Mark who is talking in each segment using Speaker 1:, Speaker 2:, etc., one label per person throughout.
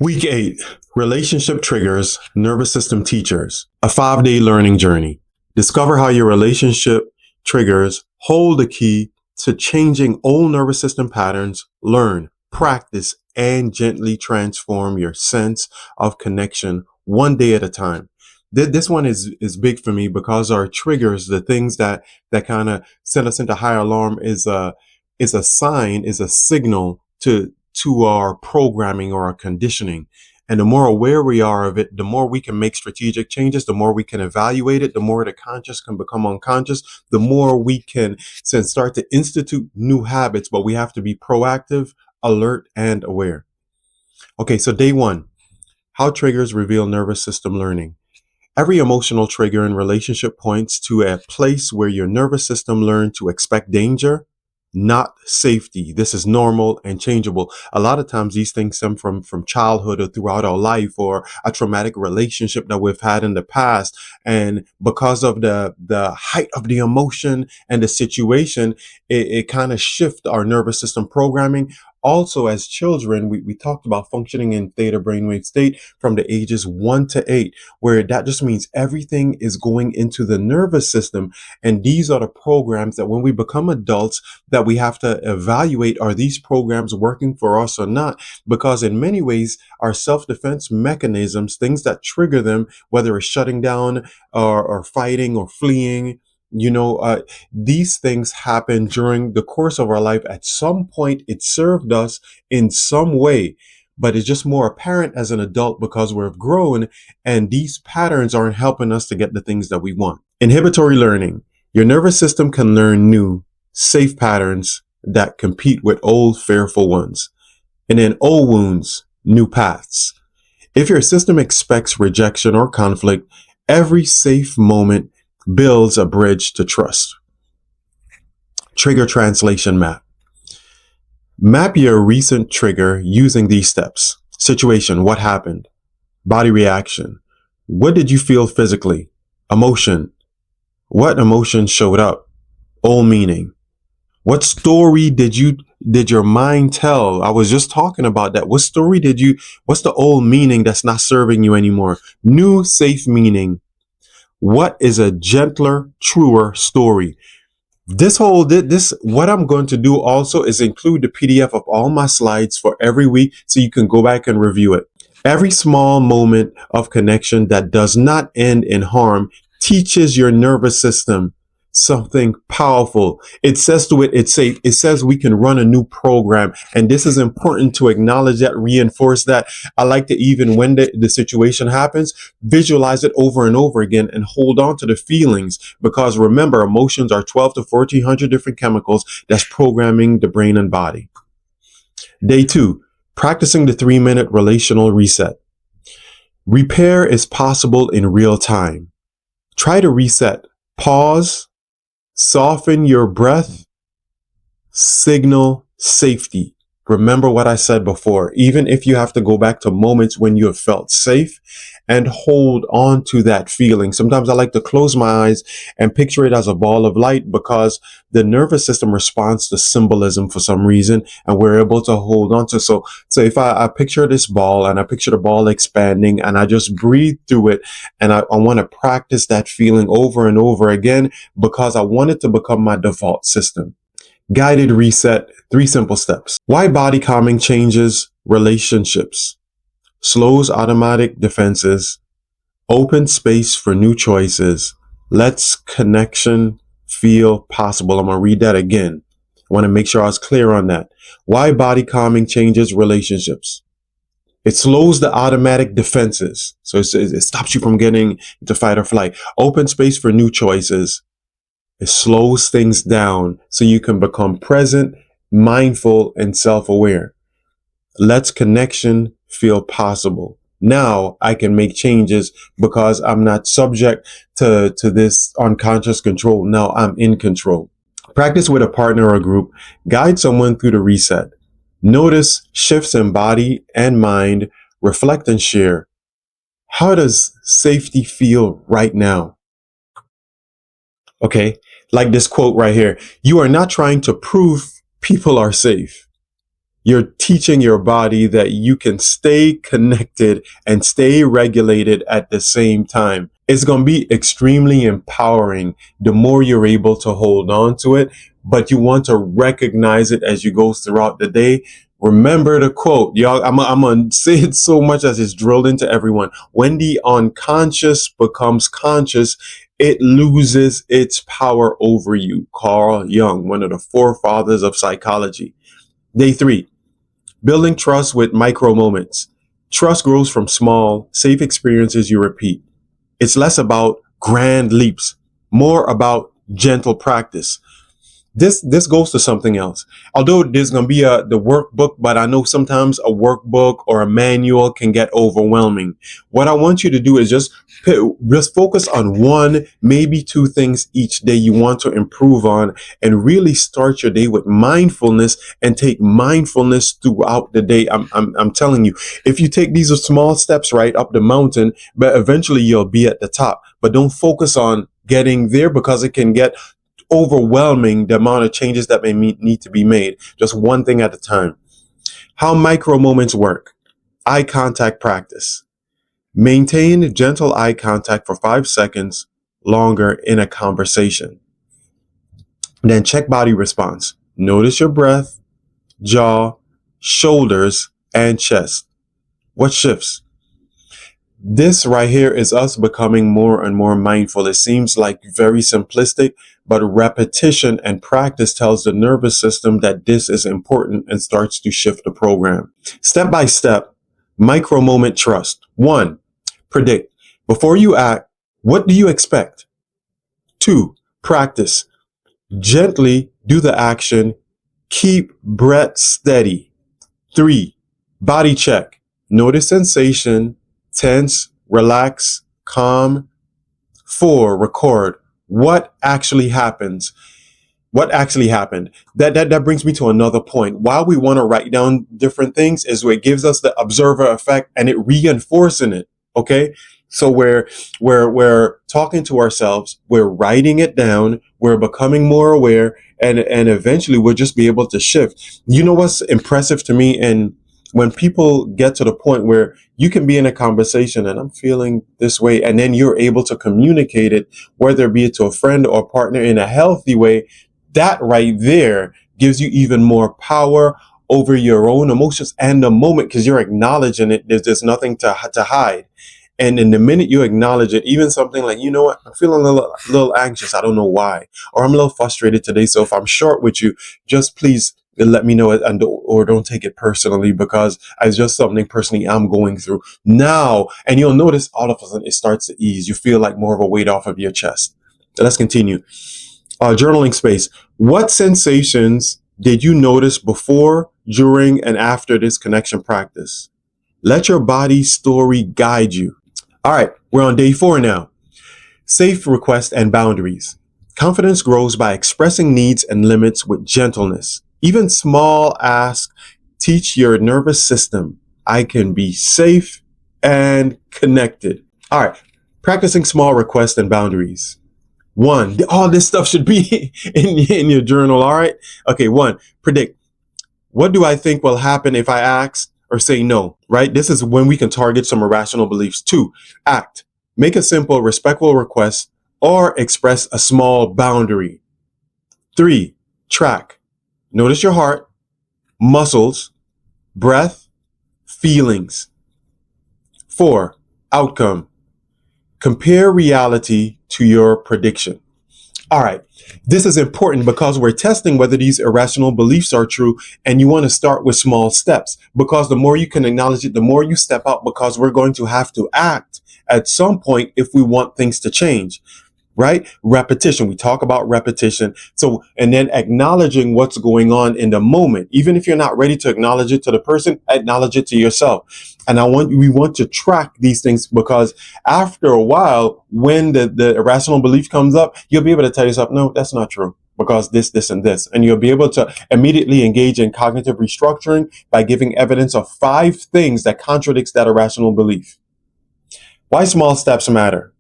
Speaker 1: Week 8, Relationship Triggers, Nervous System Teachers, a 5-day learning journey. Discover how your relationship triggers hold the key to changing old nervous system patterns. Learn, practice, and gently transform your sense of connection one day at a time. This one is big for me because our triggers, the things that kind of send us into higher alarm, is a sign, is a signal to our programming or our conditioning. And the more aware we are of it, the more we can make strategic changes, the more we can evaluate it, the more the conscious can become unconscious, the more we can start to institute new habits, but we have to be proactive, alert, and aware. Okay, so day 1, how triggers reveal nervous system learning. Every emotional trigger in relationship points to a place where your nervous system learned to expect danger, not safety. This is normal and changeable. A lot of times these things stem from childhood or throughout our life, or a traumatic relationship that we've had in the past. And because of the height of the emotion and the situation, it kind of shifts our nervous system programming. Also, as children, we talked about functioning in theta brainwave state from the ages 1 to 8, where that just means everything is going into the nervous system. And these are the programs that when we become adults, that we have to evaluate, are these programs working for us or not? Because in many ways, our self-defense mechanisms, things that trigger them, whether it's shutting down or fighting or fleeing, these things happen during the course of our life. At some point, it served us in some way, but it's just more apparent as an adult because we've grown and these patterns aren't helping us to get the things that we want. Inhibitory learning. Your nervous system can learn new, safe patterns that compete with old, fearful ones. And in old wounds, new paths. If your system expects rejection or conflict, every safe moment builds a bridge to trust. Trigger translation map. Map your recent trigger using these steps. Situation, what happened? Body reaction. What did you feel physically? Emotion. What emotion showed up? Old meaning. What story did your mind tell? I was just talking about that. What's the old meaning that's not serving you anymore? New safe meaning. What is a gentler, truer story? What I'm going to do also is include the PDF of all my slides for every week so you can go back and review it. Every small moment of connection that does not end in harm teaches your nervous system something powerful. It says to it, it's safe. It says we can run a new program. And this is important to acknowledge that, reinforce that. I like to, even when the situation happens, visualize it over and over again and hold on to the feelings. Because remember, emotions are 12 to 1400 different chemicals that's programming the brain and body. Day 2, practicing the 3-minute relational reset. Repair is possible in real time. Try to reset. Pause. Soften your breath, signal safety. Remember what I said before, even if you have to go back to moments when you have felt safe and hold on to that feeling. Sometimes I like to close my eyes and picture it as a ball of light because the nervous system responds to symbolism for some reason and we're able to hold on to. So if I picture this ball and I picture the ball expanding and I just breathe through it and I want to practice that feeling over and over again because I want it to become my default system. Guided reset, 3 simple steps. Why body calming changes relationships, slows automatic defenses, opens space for new choices, lets connection feel possible. I'm going to read that again. I want to make sure I was clear on that. Why body calming changes relationships. It slows the automatic defenses. So it stops you from getting into fight or flight. Open space for new choices. It slows things down so you can become present, mindful, and self-aware. Lets connection feel possible. Now I can make changes because I'm not subject to this unconscious control. Now I'm in control. Practice with a partner or group. Guide someone through the reset. Notice shifts in body and mind. Reflect and share. How does safety feel right now? Okay, like this quote right here. You are not trying to prove people are safe. You're teaching your body that you can stay connected and stay regulated at the same time. It's going to be extremely empowering the more you're able to hold on to it, but you want to recognize it as you go throughout the day. Remember the quote, y'all. I'm going to say it so much as it's drilled into everyone. When the unconscious becomes conscious, it loses its power over you. Carl Jung, one of the forefathers of psychology. Day 3, building trust with micro moments. Trust grows from small, safe experiences you repeat. It's less about grand leaps, more about gentle practice. This goes to something else. Although there's going to be the workbook, but I know sometimes a workbook or a manual can get overwhelming. What I want you to do is just focus on one, maybe 2 things each day you want to improve on, and really start your day with mindfulness and take mindfulness throughout the day. I'm telling you, if you take these small steps right up the mountain, but eventually you'll be at the top. But don't focus on getting there because it can get overwhelming, the amount of changes that may need to be made. Just one thing at a time. How micro moments work. Eye contact practice. Maintain gentle eye contact for 5 seconds longer in a conversation. Then check body response. Notice your breath, jaw, shoulders, and chest. What shifts? This right here is us becoming more and more mindful. It seems like very simplistic, but repetition and practice tells the nervous system that this is important and starts to shift the program. Step by step, micro moment trust. 1, predict. Before you act, what do you expect? 2, practice. Gently do the action. Keep breath steady. 3, body check. Notice sensation. Tense, relax, calm. 4, record. What actually happens? What actually happened? That brings me to another point. Why we want to write down different things is where it gives us the observer effect and it reinforcing it. Okay. So we're talking to ourselves, we're writing it down, we're becoming more aware, and eventually we'll just be able to shift. You know what's impressive to me? And when people get to the point where you can be in a conversation and I'm feeling this way, and then you're able to communicate it, whether it be to a friend or partner in a healthy way, that right there gives you even more power over your own emotions and the moment, because you're acknowledging it. There's nothing to hide. And in the minute you acknowledge it, even something like, you know what, I'm feeling a little anxious. I don't know why. Or I'm a little frustrated today. So if I'm short with you, just please let me know it, or don't take it personally, because it's just something personally I'm going through now. And you'll notice all of a sudden it starts to ease. You feel like more of a weight off of your chest. So let's continue. Journaling space. What sensations did you notice before, during, and after this connection practice? Let your body's story guide you. All right, we're on day 4 now. Safe requests and boundaries. Confidence grows by expressing needs and limits with gentleness. Even small asks teach your nervous system, I can be safe and connected. All right, practicing small requests and boundaries. 1, all this stuff should be in your journal, all right? Okay, 1, predict. What do I think will happen if I ask or say no, right? This is when we can target some irrational beliefs. 2, act. Make a simple, respectful request or express a small boundary. 3, track. Notice your heart, muscles, breath, feelings. 4, outcome. Compare reality to your prediction. All right. This is important because we're testing whether these irrational beliefs are true, and you want to start with small steps, because the more you can acknowledge it, the more you step out, because we're going to have to act at some point if we want things to change. Right? Repetition. We talk about repetition. So, and then acknowledging what's going on in the moment. Even if you're not ready to acknowledge it to the person, acknowledge it to yourself. And we want to track these things, because after a while, when the irrational belief comes up, you'll be able to tell yourself, no, that's not true, because this, and this. And you'll be able to immediately engage in cognitive restructuring by giving evidence of 5 things that contradicts that irrational belief. Why small steps matter?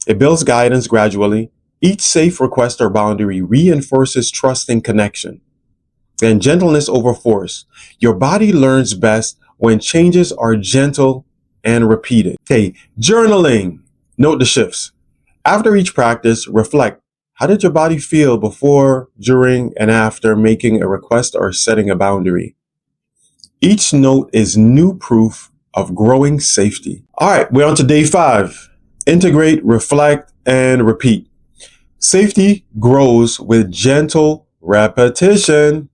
Speaker 1: It builds guidance gradually. Each safe request or boundary reinforces trust and connection. and gentleness over force. Your body learns best when changes are gentle and repeated. Okay, journaling. Note the shifts. After each practice, reflect. How did your body feel before, during, and after making a request or setting a boundary? Each note is new proof of growing safety. All right, we're on to day 5. Integrate, reflect, and repeat. Safety grows with gentle repetition.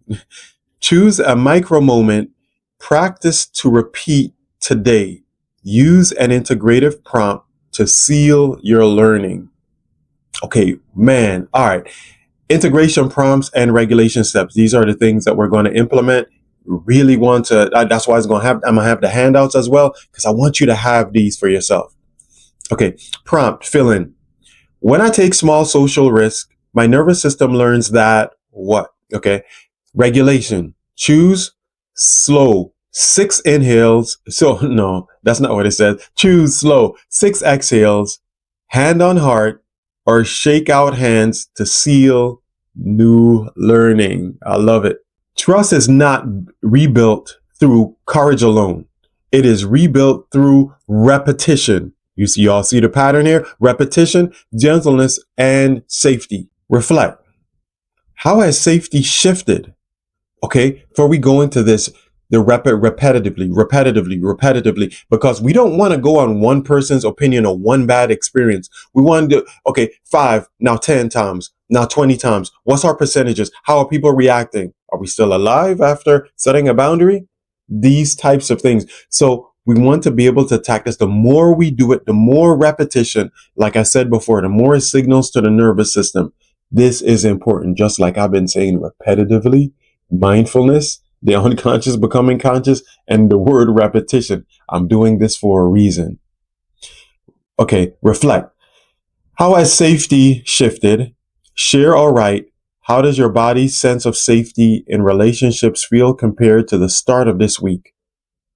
Speaker 1: Choose a micro moment. Practice to repeat today. Use an integrative prompt to seal your learning. Okay, man. All right. Integration prompts and regulation steps. These are the things that we're going to implement. Really want to, that's why I'm going to have the handouts as well, because I want you to have these for yourself. Okay. Prompt, fill in. When I take small social risk, my nervous system learns that what? Okay. Regulation. Choose slow 6 inhales. So no, that's not what it says. Choose slow 6 exhales, hand on heart, or shake out hands to seal new learning. I love it. Trust is not rebuilt through courage alone. It is rebuilt through repetition. You all see the pattern here? Repetition, gentleness, and safety. Reflect. How has safety shifted? Okay, before we go into this, the repetitively, because we don't want to go on one person's opinion or one bad experience. We want to do, okay, 5, now 10 times, now 20 times. What's our percentages? How are people reacting? Are we still alive after setting a boundary? These types of things. So we want to be able to attack this. The more we do it, the more repetition, like I said before, the more it signals to the nervous system. This is important, just like I've been saying repetitively. Mindfulness, the unconscious becoming conscious, and the word repetition. I'm doing this for a reason. Okay, reflect. How has safety shifted? Share or write. How does your body's sense of safety in relationships feel compared to the start of this week?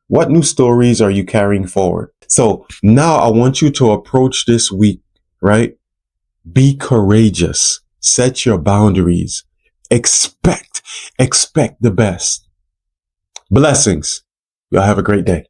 Speaker 1: What new stories are you carrying forward? So now I want you to approach this week, right? Be courageous. Set your boundaries. Expect the best. Blessings. Y'all have a great day.